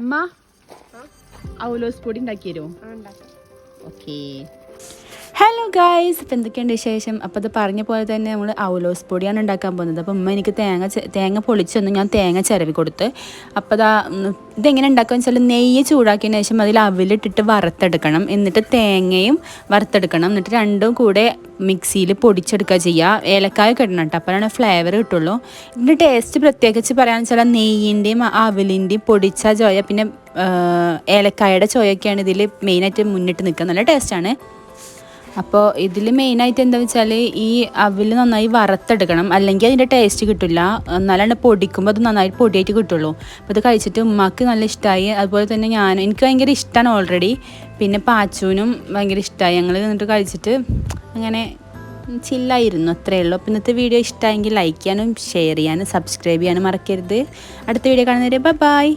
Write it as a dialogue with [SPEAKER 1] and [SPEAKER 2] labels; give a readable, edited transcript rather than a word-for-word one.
[SPEAKER 1] ഉമ്മ അവലോസ് പൊടി ഉണ്ടാക്കി തരുമോ? ഓക്കേ. ഹലോ ഗായ്സ്, അപ്പോൾ എന്തൊക്കെയുണ്ട് വിശേഷം? അപ്പോൾ അത് പറഞ്ഞ പോലെ തന്നെ നമ്മൾ അവലോസ് പൊടിയാണ് ഉണ്ടാക്കാൻ പോകുന്നത്. അപ്പോൾ ഉമ്മ എനിക്ക് തേങ്ങ പൊളിച്ചൊന്ന് ഞാൻ തേങ്ങ ചിരവി കൊടുത്ത്. അപ്പോൾ ഇതെങ്ങനെ ഉണ്ടാക്കുകയെന്ന് വെച്ചാൽ നെയ്യ് ചൂടാക്കിയതിന് ശേഷം അതിൽ അവിലിട്ടിട്ട് വറുത്തെടുക്കണം. എന്നിട്ട് തേങ്ങയും വറുത്തെടുക്കണം. എന്നിട്ട് രണ്ടും കൂടെ മിക്സിയിൽ പൊടിച്ചെടുക്കുക ചെയ്യുക. ഏലക്കായ ഇടണം കേട്ടോ, അപ്പോഴാണ് ഫ്ലേവർ കിട്ടുള്ളൂ. ഇതിൻ്റെ ടേസ്റ്റ് പ്രത്യേകിച്ച് പറയാമെന്ന് വെച്ചാൽ നെയ്യിൻ്റെയും അവിലിൻ്റെയും പൊടിച്ച ചോയ പിന്നെ ഏലക്കായയുടെ ചോയൊക്കെയാണ് ഇതിൽ മെയിനായിട്ട് മുന്നിട്ട് നിൽക്കുക. നല്ല ടേസ്റ്റാണ്. അപ്പോൾ ഇതിൽ മെയിനായിട്ട് എന്താ വെച്ചാൽ ഈ അവിൽ നന്നായി വറുത്തെടുക്കണം, അല്ലെങ്കിൽ അതിൻ്റെ ടേസ്റ്റ് കിട്ടില്ല. എന്നാലാണ് പൊടിക്കുമ്പോൾ അത് നന്നായി പൊടിയായിട്ട് കിട്ടുള്ളൂ. അപ്പോൾ ഇത് കഴിച്ചിട്ട് ഉമ്മാക്ക് നല്ല ഇഷ്ടമായി. അതുപോലെ തന്നെ എനിക്ക് ഭയങ്കര ഇഷ്ടമാണ് ഓൾറെഡി. പിന്നെ പാച്ചുവിനും ഭയങ്കര ഇഷ്ടമായി. ഞങ്ങൾ എന്നിട്ട് കഴിച്ചിട്ട് അങ്ങനെ ചില്ലായിരുന്നു. അത്രയേ ഉള്ളൂ. അപ്പോൾ ഇന്നത്തെ വീഡിയോ ഇഷ്ടമായെങ്കിൽ ലൈക്ക് ചെയ്യാനും ഷെയർ ചെയ്യാനും സബ്സ്ക്രൈബ് ചെയ്യാനും മറക്കരുത്. അടുത്ത വീഡിയോ കാണുന്നവരെ ബൈ.